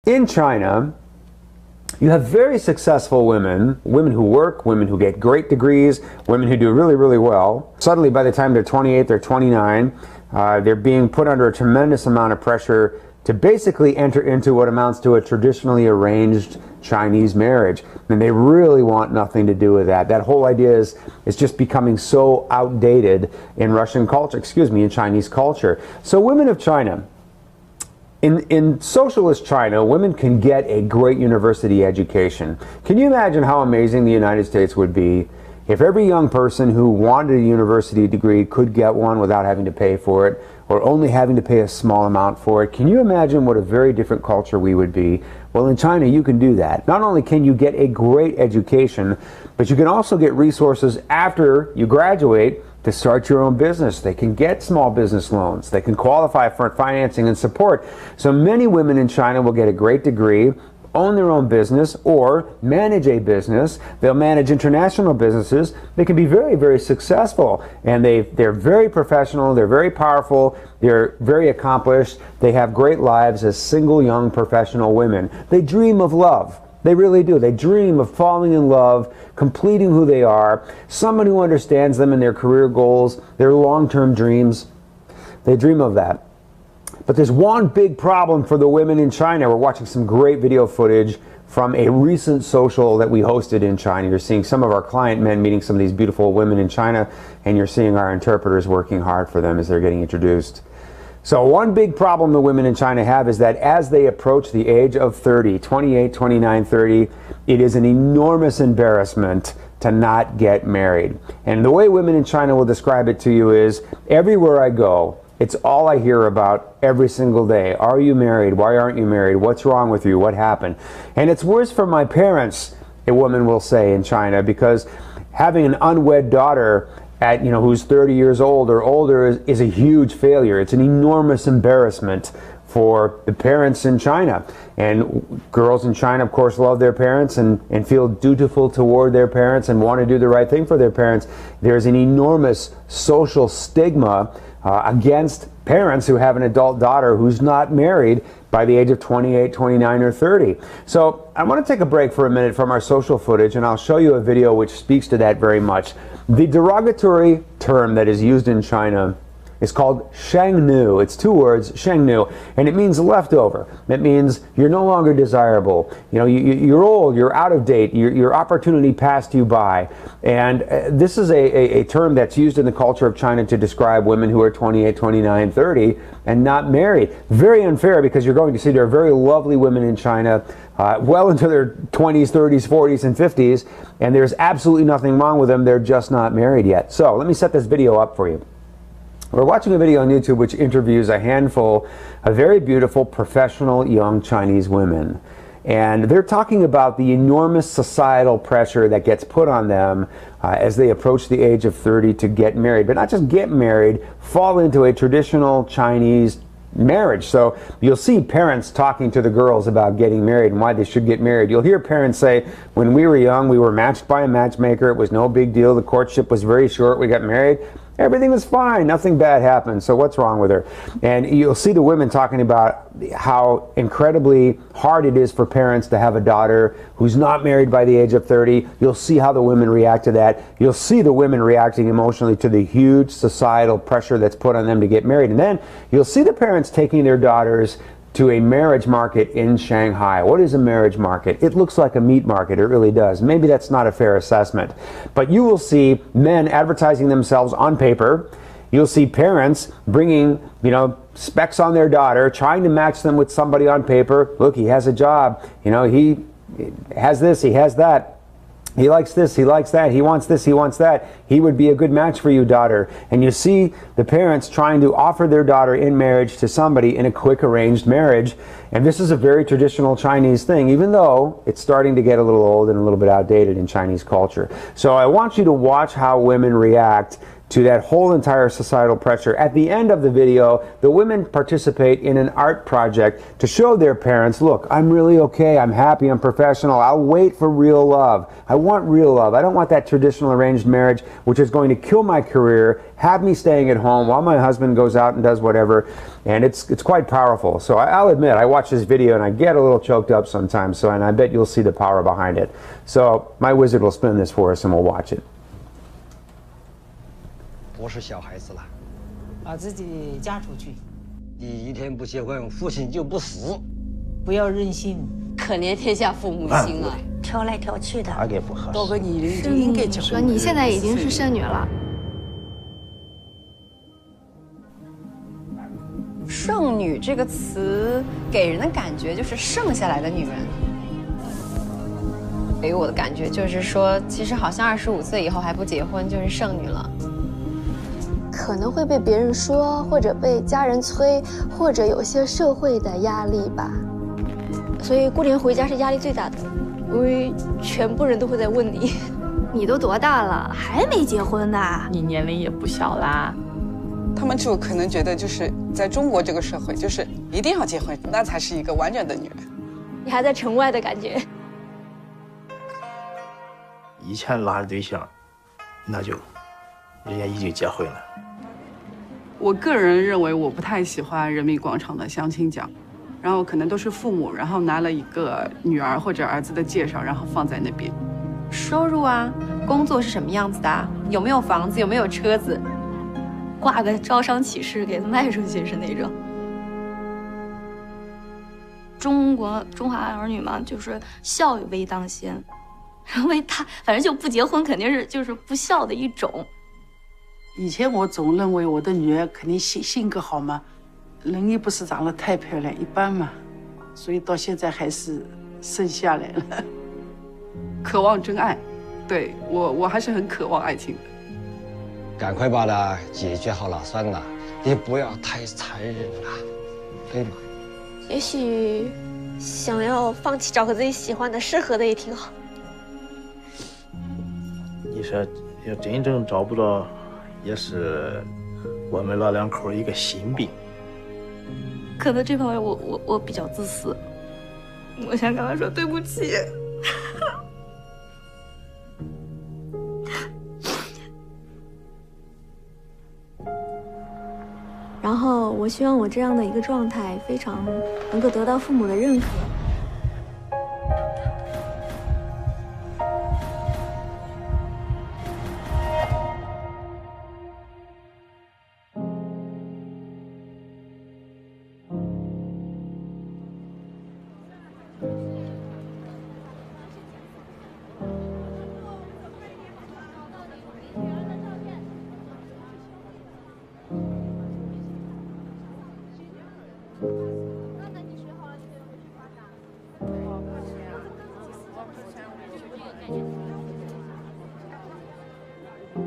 In China, you have very successful women, women who work, women who get great degrees, women who do really, really well. Suddenly, by the time they're 28, they're 29, they're being put under a tremendous amount of pressure to basically enter into what amounts to a traditionally arranged Chinese marriage. And they really want nothing to do with that. That whole idea is just becoming so outdated in Russian culture, in Chinese culture. So women of China, in socialist China, women can get a great university education. Can you imagine how amazing the United States would be if every young person who wanted a university degree could get one without having to pay for it, or only having to pay a small amount for it? Can you imagine what a very different culture we would be? Well, in China, you can do that. Not only can you get a great education, but you can also get resources after you graduate to start your own business. They can get small business loans. They can qualify for financing and support. So many women in China will get a great degree, own their own business, or manage a business. They'll manage international businesses. They can be very, very successful, and they're very professional, they're very powerful, they're very accomplished, they have great lives as single young professional women. They dream of love. They really do. They dream of falling in love, completing who they are, someone who understands them and their career goals, their long-term dreams. They dream of that. But there's one big problem for the women in China. We're watching some great video footage from a recent social that we hosted in China. You're seeing some of our client men meeting some of these beautiful women in China, and you're seeing our interpreters working hard for them as they're getting introduced. So one big problem the women in China have is that as they approach the age of 30, 28, 29, 30, it is an enormous embarrassment to not get married. And the way women in China will describe it to you is, everywhere I go, it's all I hear about every single day. Are you married? Why aren't you married? What's wrong with you? What happened? And it's worse for my parents, a woman will say in China, because having an unwed daughter at, who's 30 years old or older is a huge failure. It's an enormous embarrassment for the parents in China. And girls in China, of course, love their parents and feel dutiful toward their parents and want to do the right thing for their parents. There's an enormous social stigma against parents who have an adult daughter who's not married by the age of 28, 29, or 30. So I want to take a break for a minute from our social footage, and I'll show you a video which speaks to that very much. The derogatory term that is used in China is called Sheng Nu. It's two words, Sheng Nu, and it means leftover. It means you're no longer desirable. You're old, you're out of date, your opportunity passed you by. And this is a term that's used in the culture of China to describe women who are 28, 29, 30 and not married. Very unfair, because you're going to see there are very lovely women in China well into their 20s, 30s, 40s, and 50s, and there's absolutely nothing wrong with them. They're just not married yet. So let me set this video up for you. We're watching a video on YouTube which interviews a handful of very beautiful, professional, young Chinese women. And they're talking about the enormous societal pressure that gets put on them as they approach the age of 30 to get married. But not just get married, fall into a traditional Chinese marriage. So you'll see parents talking to the girls about getting married and why they should get married. You'll hear parents say, when we were young, we were matched by a matchmaker. It was no big deal. The courtship was very short. We got married. Everything was fine. Nothing bad happened. So what's wrong with her? And you'll see the women talking about how incredibly hard it is for parents to have a daughter who's not married by the age of 30. You'll see how the women react to that. You'll see the women reacting emotionally to the huge societal pressure that's put on them to get married. And then you'll see the parents taking their daughters to a marriage market in Shanghai. What is a marriage market? It looks like a meat market. It really does. Maybe that's not a fair assessment. But you will see men advertising themselves on paper. You'll see parents bringing, specs on their daughter, trying to match them with somebody on paper. Look, he has a job. He has this, he has that. He likes this, he likes that, he wants this, he wants that. He would be a good match for you, daughter. And you see the parents trying to offer their daughter in marriage to somebody in a quick arranged marriage. And this is a very traditional Chinese thing, even though it's starting to get a little old and a little bit outdated in Chinese culture. So I want you to watch how women react to that whole entire societal pressure. At the end of the video, the women participate in an art project to show their parents, look, I'm really okay, I'm happy, I'm professional, I'll wait for real love. I want real love. I don't want that traditional arranged marriage, which is going to kill my career, have me staying at home while my husband goes out and does whatever. And it's quite powerful. So I'll admit, I watch this video and I get a little choked up sometimes, and I bet you'll see the power behind it. So my wizard will spin this for us and we'll watch it. 不是小孩子了，把自己嫁出去，第一天不结婚，父亲就不死。不要任性，可怜天下父母心啊！挑来挑去的，哪个不合适？到个年龄就应该结婚。说你现在已经是剩女了。剩女这个词给人的感觉就是剩下来的女人。给我的感觉就是说，其实好像25岁以后还不结婚就是剩女了。可能会被别人说，或者被家人催，或者有些社会的压力吧。所以过年回家是压力最大的，因为全部人都会在问你，你都多大了还没结婚呢？你年龄也不小啦。他们就可能觉得，就是在中国这个社会，就是一定要结婚，那才是一个完整的女人。你还在城外的感觉。以前拉着对象，那就人家已经结婚了。我个人认为，我不太喜欢人民广场的相亲角，然后可能都是父母，然后拿了一个女儿或者儿子的介绍，然后放在那边。收入啊，工作是什么样子的啊？有没有房子？有没有车子？挂个招商启事给他卖出去是那种。中华儿女嘛，就是孝为当先，因为他反正就不结婚，肯定是就是不孝的一种。以前我总认为我的女儿肯定性格好嘛，人也不是长得太漂亮，一般嘛，所以到现在还是生下来了。渴望真爱，对我还是很渴望爱情的。赶快把它解决好了算了，你不要太残忍了，对吗？也许想要放弃找个自己喜欢的、适合的也挺好。你说要真正找不到，也是我们老两口一个心病。可能这方面我比较自私，我想跟他说对不起。然后我希望我这样的一个状态非常能够得到父母的认可。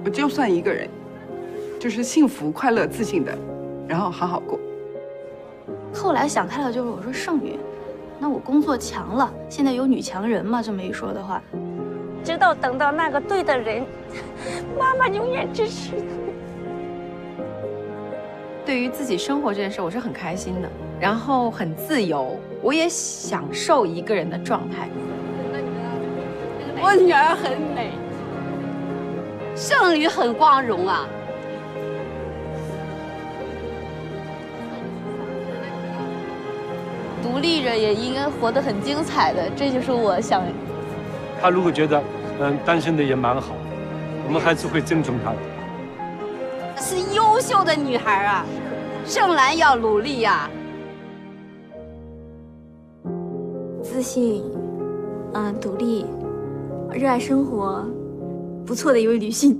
我就算一个人，就是幸福、快乐、自信的，然后好好过。后来想开了，就是我说剩女，那我工作强了，现在有女强人嘛，这么一说的话，直到等到那个对的人，妈妈永远支持你。对于自己生活这件事，我是很开心的，然后很自由，我也享受一个人的状态。我女儿很美，剩女很光荣啊。独立人也应该活得很精彩的，这就是我想。他如果觉得单身的也蛮好，我们还是会尊重他的。是优秀的女孩啊，剩男要努力呀。自信，独立，热爱生活，不错的一位女性。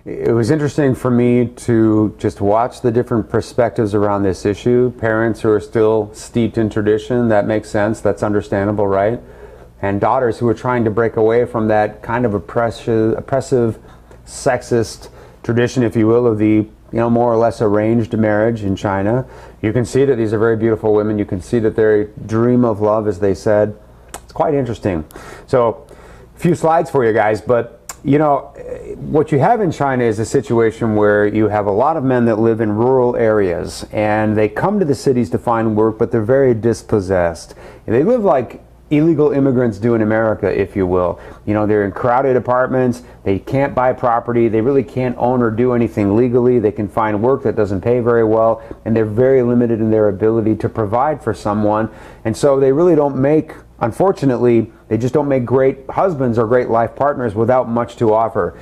It was interesting for me to just watch the different perspectives around this issue. Parents who are still steeped in tradition, that makes sense, that's understandable, right? And daughters who are trying to break away from that kind of oppressive, sexist tradition, if you will, of the more or less arranged marriage in China. You can see that these are very beautiful women. You can see that they dream of love, as they said. It's quite interesting. So, a few slides for you guys, but what you have in China is a situation where you have a lot of men that live in rural areas, and they come to the cities to find work, but they're very dispossessed. And they live like illegal immigrants do in America, if you will. They're in crowded apartments, they can't buy property, they really can't own or do anything legally, they can find work that doesn't pay very well, and they're very limited in their ability to provide for someone. And so they really don't make, unfortunately, they just don't make great husbands or great life partners without much to offer.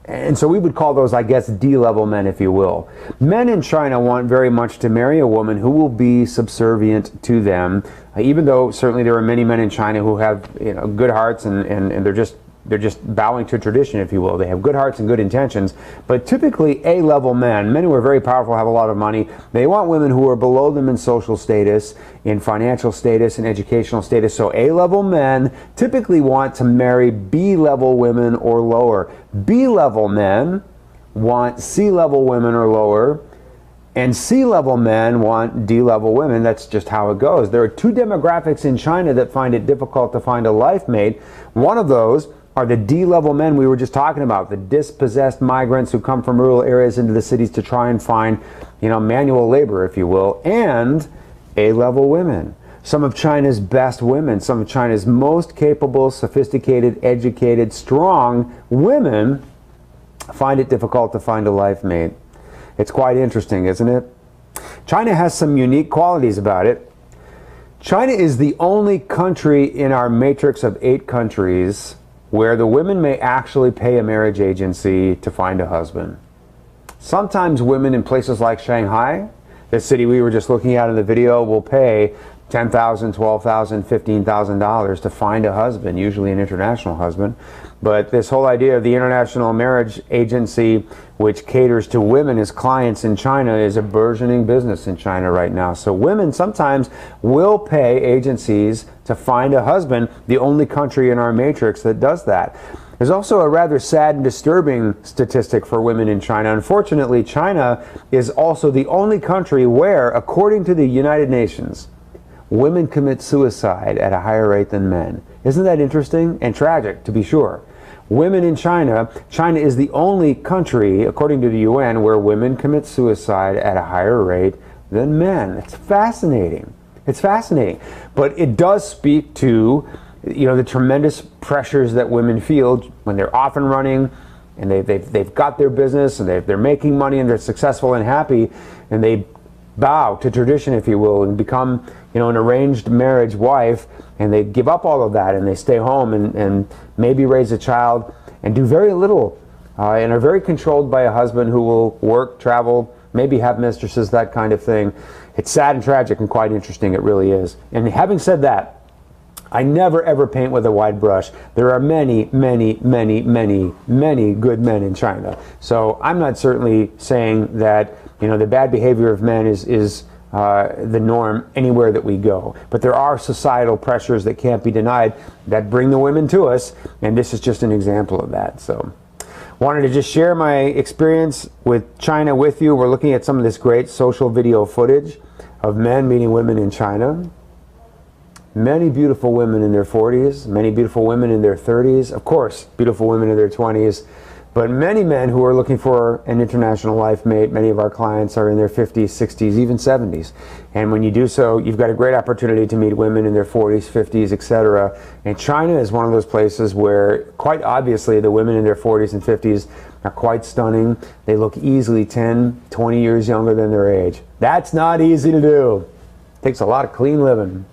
And so we would call those, I guess, D-level men, if you will. Men in China want very much to marry a woman who will be subservient to them, even though certainly there are many men in China who have good hearts and they're just bowing to tradition, if you will. They have good hearts and good intentions. But typically A-level men who are very powerful, have a lot of money, they want women who are below them in social status, in financial status, in educational status. So A-level men typically want to marry B-level women or lower. B-level men want C-level women or lower, and C-level men want D-level women. That's just how it goes. There are two demographics in China that find it difficult to find a life mate. One of those are the D-level men we were just talking about, the dispossessed migrants who come from rural areas into the cities to try and find, manual labor, if you will, and A-level women. Some of China's best women, some of China's most capable, sophisticated, educated, strong women find it difficult to find a life mate. It's quite interesting, isn't it? China has some unique qualities about it. China is the only country in our matrix of 8 countries where the women may actually pay a marriage agency to find a husband. Sometimes women in places like Shanghai, the city we were just looking at in the video, will pay $10,000, $12,000, $15,000 to find a husband, usually an international husband. But this whole idea of the International Marriage Agency, which caters to women as clients in China, is a burgeoning business in China right now. So women sometimes will pay agencies to find a husband, the only country in our matrix that does that. There's also a rather sad and disturbing statistic for women in China. Unfortunately, China is also the only country where, according to the United Nations, women commit suicide at a higher rate than men. Isn't that interesting and tragic, to be sure? Women in China is the only country, according to the UN, where women commit suicide at a higher rate than men. It's fascinating. It's fascinating. But it does speak to, the tremendous pressures that women feel when they're off and running, and they've got their business, and they're making money, and they're successful and happy, and they bow to tradition, if you will, and become, an arranged marriage wife, and they give up all of that, and they stay home and maybe raise a child and do very little, and are very controlled by a husband who will work, travel, maybe have mistresses, that kind of thing. It's sad and tragic and quite interesting, it really is. And having said that, I never ever paint with a wide brush. There are many, many, many, many, many good men in China. So I'm not certainly saying that the bad behavior of men is the norm anywhere that we go. But there are societal pressures that can't be denied that bring the women to us, and this is just an example of that. So wanted to just share my experience with China with you. We're looking at some of this great social video footage of men meeting women in China. Many beautiful women in their 40s, many beautiful women in their 30s, of course, beautiful women in their 20s, but many men who are looking for an international life mate. Many of our clients are in their 50s, 60s, even 70s. And when you do so, you've got a great opportunity to meet women in their 40s, 50s, etc. And China is one of those places where, quite obviously, the women in their 40s and 50s are quite stunning. They look easily 10, 20 years younger than their age. That's not easy to do. It takes a lot of clean living.